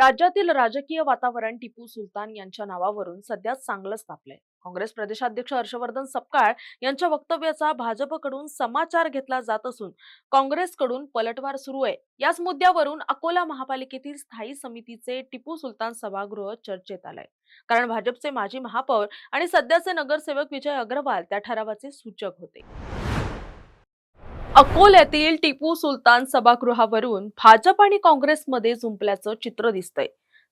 राज्यातील राजकीय वातावरण टिपू सुलतान यांच्या नावावरून सध्या चांगलंच तापलंय. काँग्रेस प्रदेशाध्यक्ष हर्षवर्धन सपकाळ यांच्या वक्तव्याचा भाजपकडून समाचार घेतला जात असून काँग्रेसकडून पलटवार सुरू आहे. याच मुद्द्यावरून अकोला महापालिकेतील स्थायी समितीचे टिपू सुलतान सभागृह चर्चेत आलंय. कारण भाजपचे माजी महापौर आणि सध्याचे नगरसेवक विजय अग्रवाल त्या ठरावाचे सूचक होते. अकोल्यातील टिपू सुलतान सभागृहावरून भाजप आणि काँग्रेसमध्ये जुंपल्याचं चित्र दिसतंय.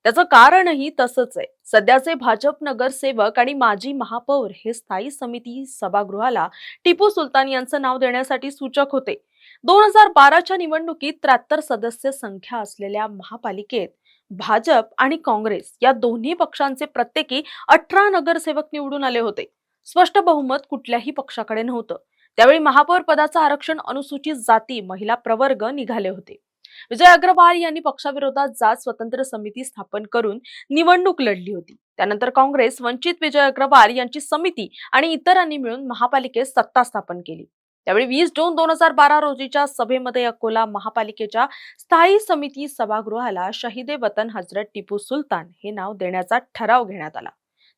त्याचं कारणही तसंच आहे. सध्याचे भाजप नगरसेवक आणि माजी महापौर हे स्थायी समिती सभागृहाला टिपू सुलतान यांचं नाव देण्यासाठी सूचक होते. 2012च्या निवडणुकीत 73 सदस्य संख्या असलेल्या महापालिकेत भाजप आणि काँग्रेस या दोन्ही पक्षांचे प्रत्येकी 18 नगरसेवक निवडून आले होते. स्पष्ट बहुमत कुठल्याही पक्षाकडे नव्हतं. त्यावेळी महापौर पदाचं आरक्षण अनुसूचित जाती महिला प्रवर्ग निघाले होते. विजय अग्रवाल यांनी पक्षाविरोधात जात स्वतंत्र समिती स्थापन करून निवडणूक लढली होती. त्यानंतर काँग्रेस, वंचित, विजय अग्रवाल यांची समिती आणि इतरांनी मिळून महापालिकेत सत्ता स्थापन केली. त्यावेळी 20 जून 2012 रोजीच्या सभेमध्ये अकोला महापालिकेच्या स्थायी समिती सभागृहाला शहीद वतन हजरत टिपू सुलतान हे नाव देण्याचा ठराव घेण्यात आला.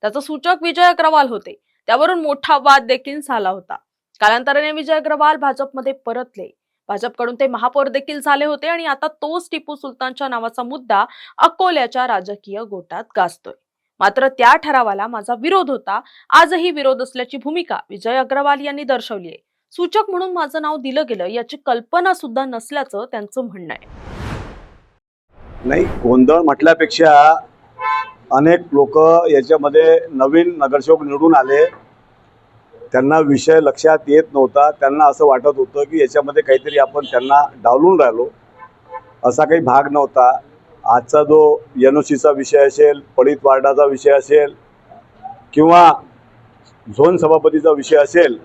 त्याचं सूचक विजय अग्रवाल होते. त्यावरून मोठा वाद देखील झाला होता. कालांतराने विजय अग्रवाल भाजपमध्ये परतले. भाजपकडून ते महापौर देखील झाले होते आणि आता तोच टिपू सुलतानच्या नावाचा मुद्दा अकोल्याच्या राजकीय गोटात गाजतोय. मात्र त्या ठरावाला माझा विरोध होता. आजही विरोध असल्याची भूमिका विजय अग्रवाल यांनी दर्शवली आहे. सूचक म्हणून माझं नाव दिलं गेलं याची कल्पना सुद्धा नसल्याचं त्यांचं म्हणणं आहे. नाही, गोंधळ म्हटल्यापेक्षा अनेक लोक याच्यामध्ये नवीन नगरसेवक निवडून आले. त्यांना विषय लक्षात येत नव्हता. त्यांना असं वाटत होतं की याच्यामध्ये काहीतरी आपण त्यांना डावलून राहिलो. असा काही भाग नव्हता. आजचा जो एनओसीचा विषय असेल, पडित वार्डाचा विषय असेल किंवा झोन सभापतीचा विषय असेल,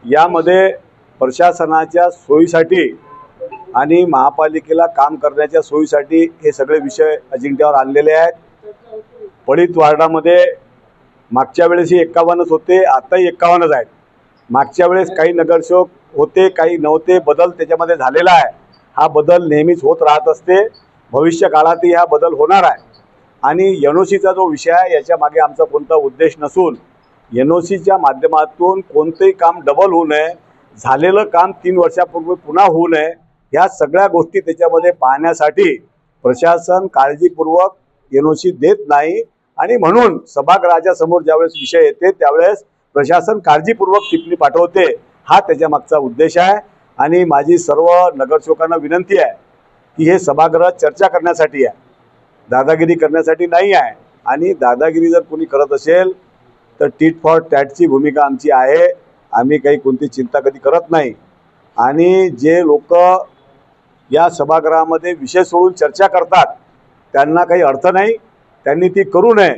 यामध्ये प्रशासनाच्या सोयीसाठी आणि महापालिकेला काम करण्याच्या सोयीसाठी हे सगळे विषय अजिंठ्यावर आणलेले आहेत. पडित वार्डामध्ये मागच्या वेळेसही 51च होते, आताही 51च आहेत. मागच्या वेळेस काही नगरसेवक होते, काही नव्हते. बदल त्याच्यामध्ये झालेला आहे. हा बदल नेहमीच होत राहत असते. भविष्य काळातही हा बदल होणार आहे. आणि एनओसीचा जो विषय आहे याच्या मागे आमचा कोणता उद्देश नसून एनओसीच्या माध्यमातून कोणतेही काम डबल होऊ नये, झालेलं काम 3 वर्षापूर्वी पुन्हा होऊ नये, ह्या सगळ्या गोष्टी त्याच्यामध्ये पाहण्यासाठी प्रशासन काळजीपूर्वक एनओसी देत नाही. आणि म्हणून सभागृहाच्या समोर ज्यावेळेस विषय येते त्यावेळेस प्रशासन काळजीपूर्वक टिप्पणी पाठवते. हा त्याच्या मागचा उद्देश आहे. आणि माझी सर्व नगरसेवकांना विनंती आहे की हे सभागृह चर्चा करण्यासाठी आहे, दादागिरी करण्यासाठी नाही आहे. आणि दादागिरी जर कोणी करत असेल तर टीट फॉर टॅटची भूमिका आमची आहे. आम्ही काही कोणती चिंता कधी करत नाही. आणि जे लोक या सभागृहामध्ये विषय सोडून चर्चा करतात त्यांना काही अर्थ नाही. त्यांनी ती करू नये.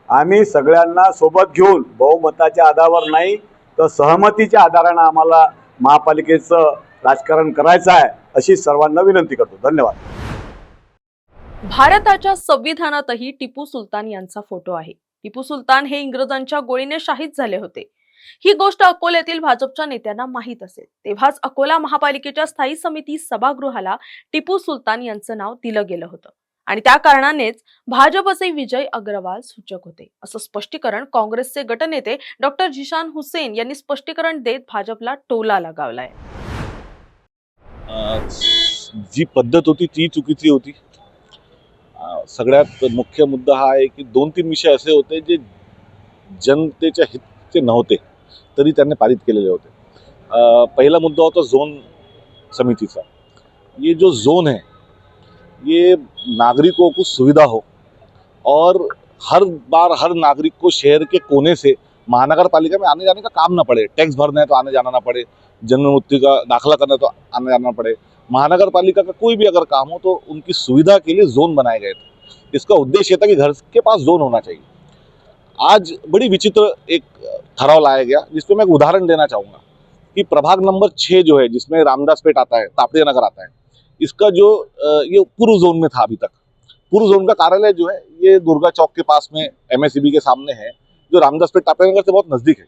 आम्ही सगळ्यांना सोबत घेऊन बहुमताच्या आधारावर नाही तर सहमतीच्या आधारानं आम्हाला महापालिकेचं राजकारण करायचं आहे अशी सर्वांना विनंती करतो. धन्यवाद. भारताच्या संविधानातही टिपू सुलतान यांचा फोटो आहे. टिपू सुलतान हे इंग्रजांच्या गोळीने शहीद झाले होते. ही गोष्ट अकोल्यातील भाजपच्या नेत्यांना माहीत असेल. तेव्हाच अकोला महापालिकेच्या स्थायी समिती सभागृहाला टिपू सुलतान यांचं नाव दिलं गेलं होतं. आणि त्या कारणानेच भाजपचे विजय अग्रवाल सूचक होते, असं स्पष्टीकरण काँग्रेसचे गटनेते डॉक्टर झिशान हुसेन यांनी स्पष्टीकरण देत भाजपला टोला लगावलाय. जी पद्धत होती ती चुकीची होती. सगळ्यात मुख्य मुद्दा हा आहे की 2-3 विषय असे होते जे जनतेच्या हितचे नव्हते तरी त्यांनी पारित केलेले होते. पहिला मुद्दा होता झोन समितीचा. ये जो जोन है ये नागरिकों को सुविधा हो और हर बार हर नागरिक को शहर के कोने से महानगर पालिका में आने जाने का काम ना पड़े. टैक्स भरना है तो आने जाना ना पड़े, जन्म मृत्यु का दाखला करना है तो आने जाना पड़े. महानगर पालिका का कोई भी अगर काम हो तो उनकी सुविधा के लिए जोन बनाए गए थे. इसका उद्देश्य था कि घर के पास जोन होना चाहिए. आज बड़ी विचित्र एक ठराव लाया गया जिसपे मैं एक उदाहरण देना चाहूँगा कि प्रभाग नंबर 6 जो है, जिसमें रामदासपेट आता है, तापड़िया नगर आता है, इसका जो ये पूर्व जोन में था. अभी तक पूर्व जोन का कार्यालय जो है ये दुर्गा चौक के पास में MSEB के सामने है, जो रामदासपेट तापड़िया नगर से बहुत नजदीक है.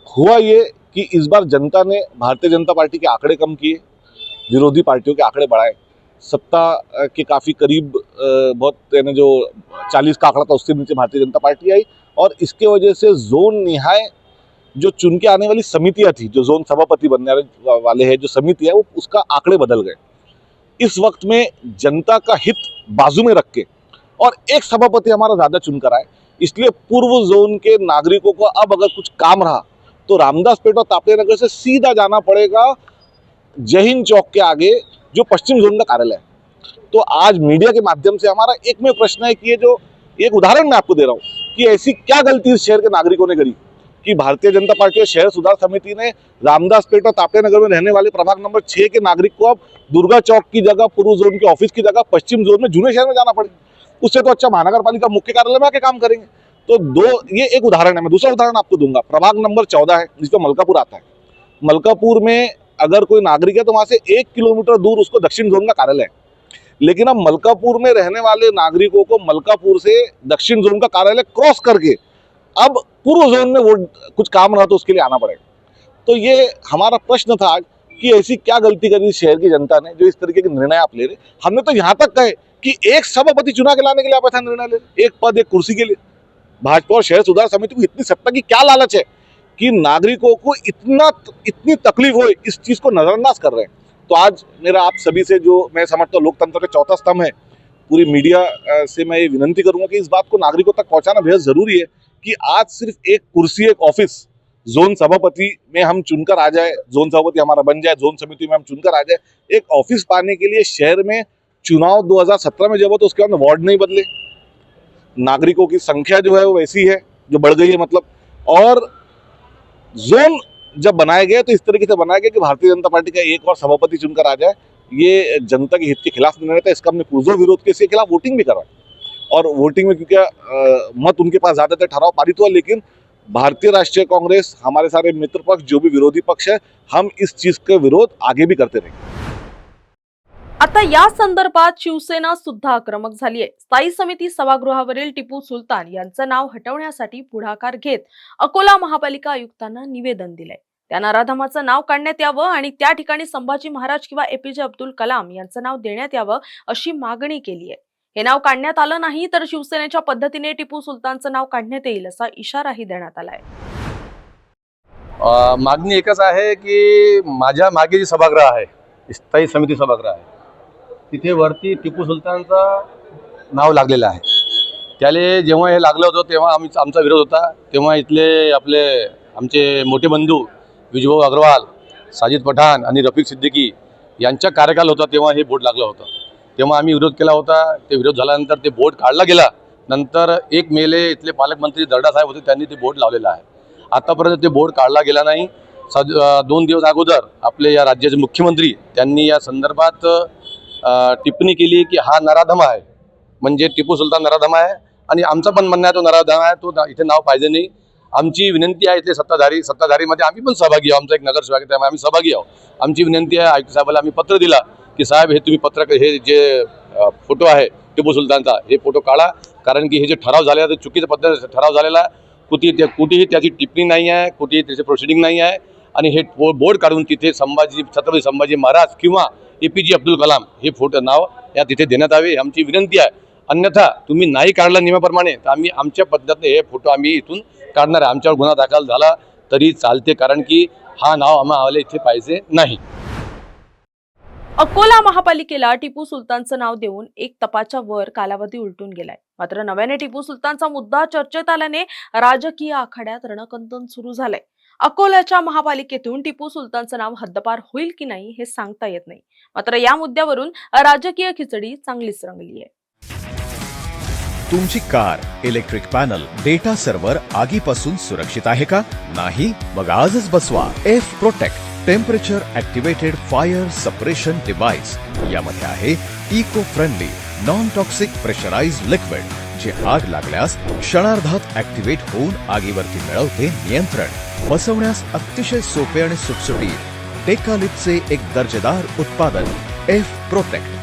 हुआ ये कि इस बार जनता ने भारतीय जनता पार्टी के आंकड़े कम किए, विरोधी पार्टियों के आंकड़े बढ़ाए. सत्ता के काफ़ी करीब बहुत यानी जो 40 का आंकड़ा था उससे नीचे भारतीय जनता पार्टी आई, और इसके वजह से जोन निहाय जो चुन के आने वाली समितियां थी, जो जोन सभापति बनने वाले हैं जो समिति है, वो उसका आंकड़े बदल गए। इस वक्त में जनता का हित बाजू में रख के और एक सभापति हमारा ज़्यादा चुनकर आए, इसलिए पूर्व जोन के नागरिकों को अब अगर कुछ काम रहा तो रामदासपेट और तापले नगर से सीधा जाना पड़ेगा जय हिंद चौक के आगे जो पश्चिम जोन का कार्यालय है। तो आज मीडिया के माध्यम से हमारा एकमेव प्रश्न है कि ये जो एक उदाहरण मैं आपको दे रहा हूँ कि ऐसी क्या गलती इस शहर के नागरिकों ने करी कि भारतीय जनता पार्टी और शहर सुधार समिति ने रामदासपेट और तापले नगर में रहने वाले प्रभाग नंबर 6 के नागरिक को अब दुर्गा चौक की जगह, पूर्व जोन के ऑफिस की जगह पश्चिम जोन में जूने शहर में जाना पड़े। उससे तो अच्छा महानगर पालिका मुख्य कार्यालय में आके काम करेंगे। तो ये एक उदाहरण है। मैं दूसरा उदाहरण आपको दूंगा। प्रभाग नंबर 14 है जिसमें मलकापुर आता है। मलकापुर में अगर कोई नागरिक है तो वहां से 1 किलोमीटर दूर उसको दक्षिण जोन का कार्यालय है, लेकिन अब मलकापुर में रहने वाले नागरिकों को मलकापुर से दक्षिण जोन का कार्यालय क्रॉस करके अब पूर्व जोन में वो कुछ काम रहा तो उसके लिए आना पड़ेगा। तो ये हमारा प्रश्न था आज कि ऐसी क्या गलती करी शहर की जनता ने जो इस तरीके के निर्णय आप ले रहे। हमने तो यहाँ तक कहे कि एक सभापति चुना के लाने के लिए आप ऐसा निर्णय ले रहे, एक पद एक कुर्सी के लिए। भाजपा और शहर सुधार समिति को इतनी सत्ता की क्या लालच है कि नागरिकों को इतनी तकलीफ हो, इस चीज को नजरअंदाज कर रहे हैं। तो आज मेरा आप सभी से, जो मैं समझता हूँ लोकतंत्र का चौथा स्तंभ है, पूरी मीडिया से मैं ये विनंती करूंगा कि इस बात को नागरिकों तक पहुंचाना बेहद जरूरी है कि आज सिर्फ एक कुर्सी एक ऑफिस जोन सभापति में हम चुनकर आ जाए, जोन सभापति हमारा बन जाए, जोन समिति में हम चुनकर आ जाए। एक ऑफिस पाने के लिए शहर में चुनाव 2017 में जब हो तो उसके बाद वार्ड नहीं बदले, नागरिकों की संख्या जो है वो वैसी है जो बढ़ गई है मतलब, और जोन जब बनाए गए तो इस तरीके से बनाए गए कि भारतीय जनता पार्टी का एक और सभापति चुनकर आ जाए। ये जनता के हित के खिलाफ निर्णय था। इसका हमने पुरजोर विरोध किया, इसके खिलाफ वोटिंग भी करा, और वोटिंग में क्योंकि मत उनके पास ज्यादा थे, ठराव पारित हुआ। लेकिन भारतीय राष्ट्रीय कांग्रेस, हमारे सारे मित्र पक्ष, जो भी विरोधी पक्ष है, हम इस चीज का विरोध आगे भी करते रहेंगे। आता या संदर्भात शिवसेना सुद्धा आक्रमक झाली आहे। स्थायी समिती सभागृहावरील टिपू सुलतान यांचं नाव हटवण्यासाठी पुढाकार घेत अकोला महापालिका आयुक्तांना निवेदन दिलंय। त्या नराधमाचं नाव काढण्यात यावं आणि त्या ठिकाणी संभाजी महाराज किंवा एपीजे अब्दुल कलाम यांचं नाव देण्यात यावं अशी मागणी केली आहे। हे नाव काढण्यात आलं नाही तर शिवसेनेच्या पद्धतीने टिपू सुलतानचं नाव काढण्यात येईल असा इशाराही देण्यात आलाय। मागणी एकच आहे की माझ्या मागे जी सभागृह आहे, स्थायी समिती सभागृह आहे, तिथे वरती टिपू सुलतानचं नाव लागलेलं आहे। त्याले जेव्हा हे लागलं होतं तेव्हा आमचा विरोध होता। तेव्हा इथले आमचे मोठे बंधू विजयभाऊ अग्रवाल, साजिद पठाण आणि रफिक सिद्दीकी यांचा कार्यकाल होता, तेव्हा हे बोर्ड लागलं होतं। तेव्हा आम्ही विरोध केला होता। ते विरोध झाल्यानंतर ते बोर्ड काढला गेला। नंतर 1 मेले इथले पालकमंत्री दर्डा साहेब होते, त्यांनी ते बोर्ड लावलेलं आहे। आतापर्यंत ते बोर्ड काढला गेला नाही। 2 दिवस अगोदर आपले या राज्याचे मुख्यमंत्री त्यांनी या संदर्भात टिप्पणी केली की हा नराधम आहे, म्हणजे टिपू सुलतान नराधम आहे आणि आमचा पण म्हणणं आहे तो नराधम आहे, तो इथे नाव पाहिजे नाही। आमची विनंती आहे इथले सत्ताधारीमध्ये आम्ही पण सहभागी आहोत। आमचा एक नगरसेवक आहे त्यामुळे आम्ही सहभागी आहोत। आमची विनंती आहे, आयुक्त साहेबाला आम्ही पत्र दिला की साहेब हे तुम्ही हे जे फोटो आहे टिपू सुलतानचा, हे फोटो काढा, कारण की हे जे ठराव झालेला ते चुकीच्या पद्धतीने ठराव झालेला आहे। कुठेही त्याची टिप्पणी नाही आहे, कुठेही त्याची प्रोसिडिंग नाही आहे, आणि हे बोर्ड काढून तिथे छत्रपती संभाजी महाराज किंवा एपीजे अब्दुल कलाम हे फोटो नाव या तिथे देण्यात यावे, आमची विनंती आहे। अन्यथा तुम्ही नाही काढला नियमाप्रमाणे तर आम्ही आमच्या पद्धतीने हे फोटो आम्ही इथून काढणार आहे। आमच्यावर गुन्हा दाखल झाला तरी चालते, कारण की हा नाव आम्हाला इथे पाहिजे नाही। अकोला महापालिकेला टिपू सुलतानचं नाव देऊन 1 तपाच्या वर कालावधी उलटून गेलाय। मात्र नव्याने टिपू सुलतानचा मुद्दा चर्चेत आल्याने राजकीय आखाड्यात रणकंदन सुरू झालंय। अकोल्याच्या महापालिकेतून टिपू सुलतानचं नाव हद्दपार होईल की नाही हे सांगता येत नाही। मात्र या मुद्द्यावरून राजकीय खिचडी चांगलीच रंगली आहे। तुमची car, electric panel, data server आगीपासून सुरक्षित आहे का? नाही? मग आजच बसवा F protect temperature activated fire suppression device. यामध्ये आहे eco friendly non toxic pressurised liquid, जे आग लागल्यास क्षणार्धात ॲक्टिवेट होऊन आगीवरती मिळवते नियंत्रण। बसवण्यास अतिशय सोपे आणि सुटसुटीत टेकालिपचे एक दर्जेदार उत्पादन एफ प्रोटेक्ट।